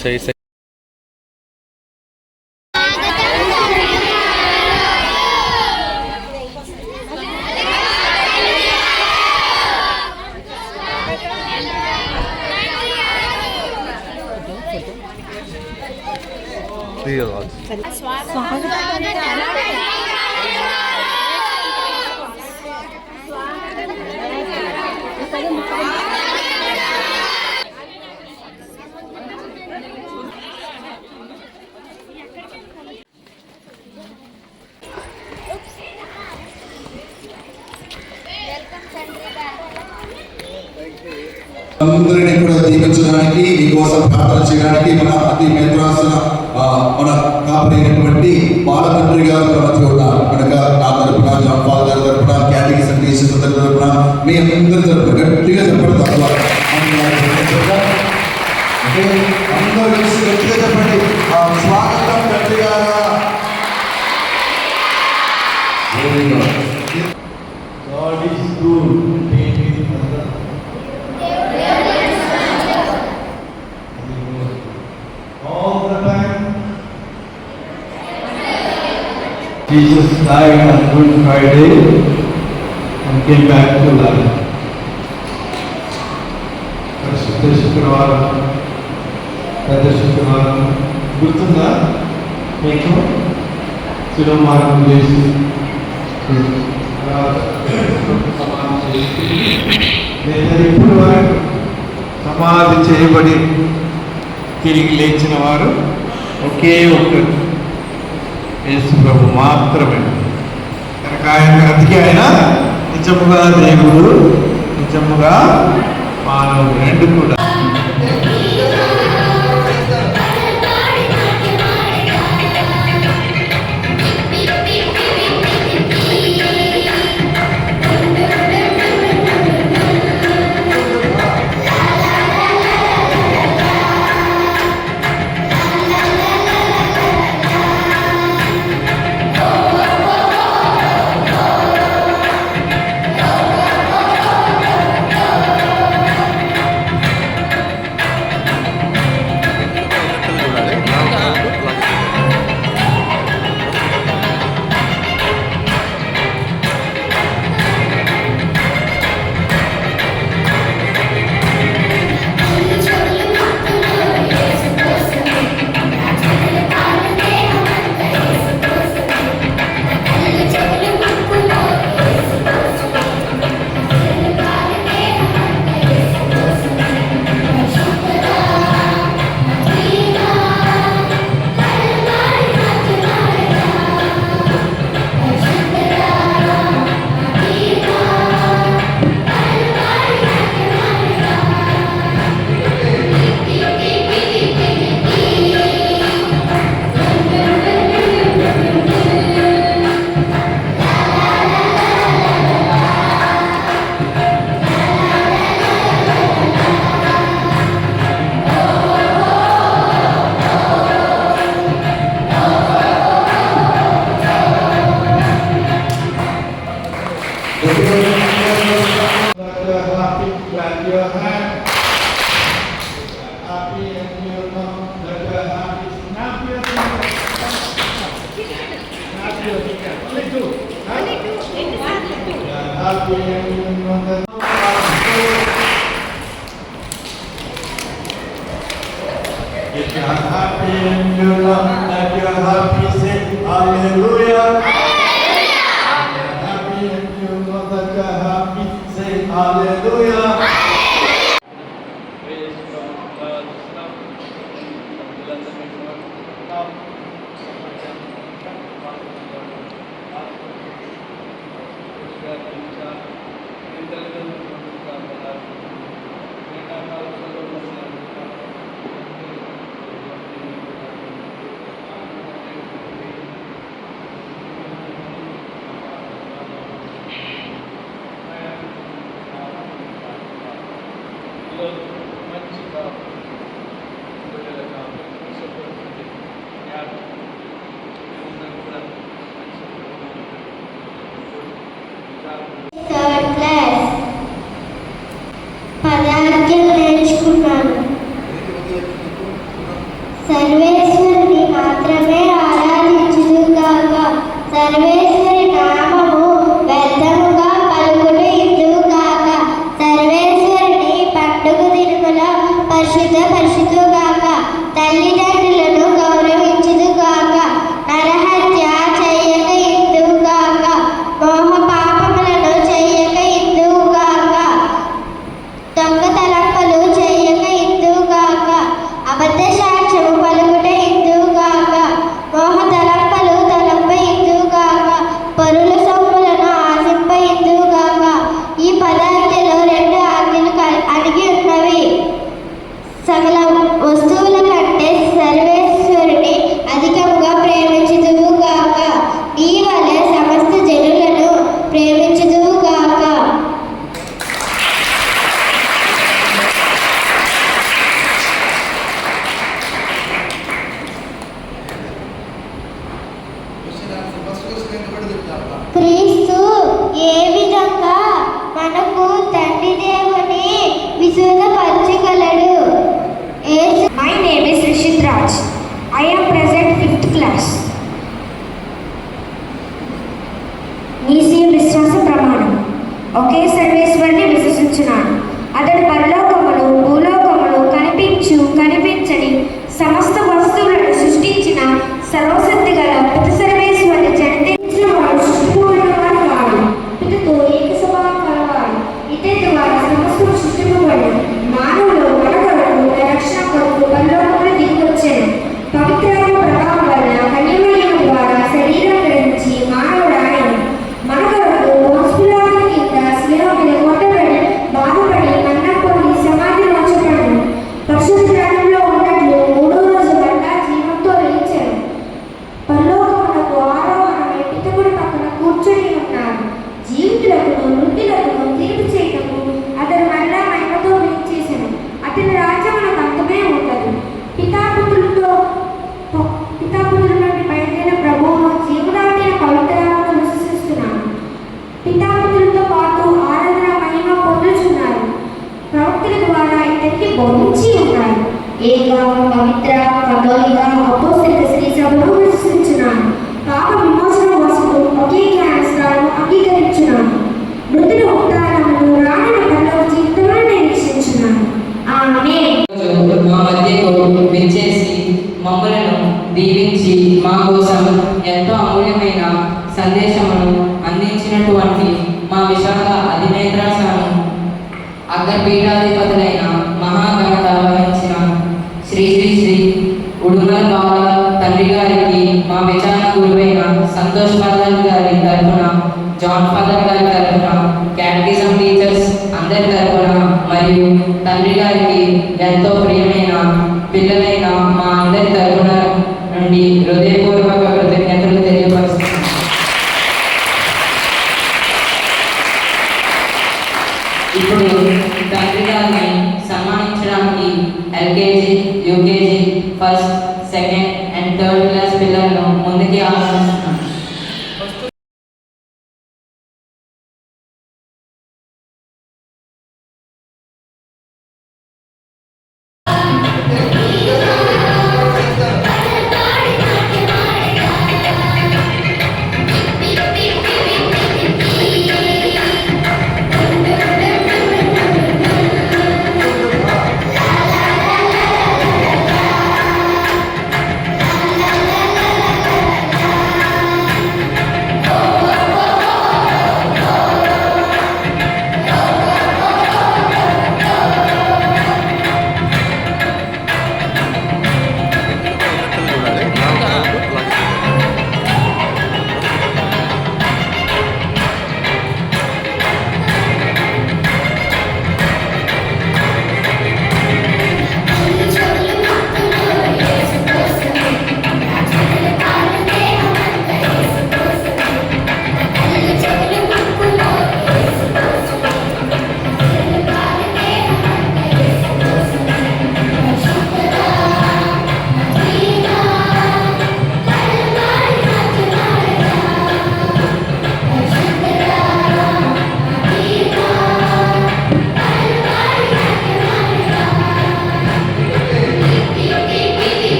సరే అందరినీ కూడా దీవించడానికి మీకోసం ప్రార్థన చేయడానికి మన అతి మేత్రాసన మన కాపరైనటువంటి బాలతండ్రి గారు మధ్య ఉన్నారు కనుక నా తరపున జాన్ ఫాదర్ తరపున క్యాటగిజం టీచర్స్ తరపున మీ అందరి తరపున గట్టిగా చెప్పండి. అందరూ కలిసి గట్టిగా చెప్పండి. స్వాగతం తండ్రి గారు. God is good. Jesus died on Good Friday and came back to life. పరిశుద్ధ శుక్రవారం, పెద్ద శుక్రవారం గుర్తుందా మీకు? శిరోమార్గం చేసి ఇప్పుడు వరకు సమాధి చేయబడి తిరిగి లేచిన వారు ఒకే ఒక్కరు, యేసు ప్రభు మాత్రమే. కనుక అందుకే ఆయన నిజముగా దేవుడు, నిజముగా మానవుడు, రెండు కూడా. If you're happy and you know that you're happy, say hallelujah. If you're happy and you know that you're happy, say hallelujah. Third class. Padarkyan ఒకే సర్వేశ్వరుని విశ్వసించున్నాను. అతడు పరలోకమును భూలోకమును కనిపించని సమస్త వస్తువులను సృష్టించిన సర్వశక్తి గల పిత సర్వేశ్వరుని జనించిన వాడు సృష్టింపబడినవాడు కాదు. పితతో ఏక స్వభావం కలవాడు. ఇతని ద్వారా సమస్తం సృష్టింపబడి మానవులు మన కొరకు రక్షణ కొరకు పరలోకమును దిగివచ్చాను. పవిత్రాత్మ ప్రభావం వలన కన్యమరియం ద్వారా శరీరం గ్రహించి మానవుడు ఆయన మన కొరకు మోసపులాల కింద శిలువ మీద కొట్టబడి బాధపడి మరణం పొంది సమాధిలో ఉంచబడి పరిశుద్ధ గ్రంథంలో ఉన్నట్లు మూడో రోజు మరలా జీవంతో లేచాడు. పరలోకమునకు ఆరోహణమై పితకుడి పక్కన కూర్చొని ఉన్నాడు. జీవితులకు మృతులకు తీర్పు చేయటము అతడు మరలా మహిమతో విధించేశాను. అతని రాజ్యమునకు అంతమే ఉండదు. పితాపుత్రుల నుండి బయలుదేరిన ప్రభువును జీవనాటిన పవిత్రాలను విశ్వసిస్తున్నాను. పితాపుత్రులతో పాటు ఆరాధన మహిమ పొందుచున్నారు. ప్రవక్తల ద్వారా ఇతనికి బోధించి ఉన్నారు. ఏక పవిత్ర కథోలిక అపోస్తలిక శ్రీ సభను విశ్వసించున్నాను. పాప విమోచన వసతులు ఒకే జ్ఞానస్థానం అంగీకరించున్నాను. మృతుల ఉత్తానమును రానున్న పరలోక జీవితంలో నిరీక్షించున్నాను. ఆమేన్. మా మధ్యకు విచ్చేసి మమ్మలను దీవించి మా కోసం ఎంతో అమూల్యమైన సందేశమును అందించినటువంటి మా విశాఖ అధినేత్రాసనం అగ్రపీఠాధిపతులైన మహాఘనత వహించిన శ్రీ శ్రీ శ్రీ ఉడుమల బాల తండ్రి గారికి, మా విచారణ గురువైన సంతోష్ ఫాదర్ గారి తరఫున, జాన్ ఫాదర్ గారి తరఫున, క్యాటగిజం టీచర్స్ అందరి తరఫున మరియు తండ్రి గారికి ఎంతో ప్రియమైన పిల్లలైన మా అందరి తరఫున నుండి హృదయపూర్వక కృతజ్ఞతలు తెలియపరుస్తున్నాను. ఇప్పుడు తండ్రి గారిని సన్మానించడానికి LKG, UKG, first, second and third class పిల్లలను ముందుకి ఆహ్వానిస్తున్నాను.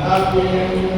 Happy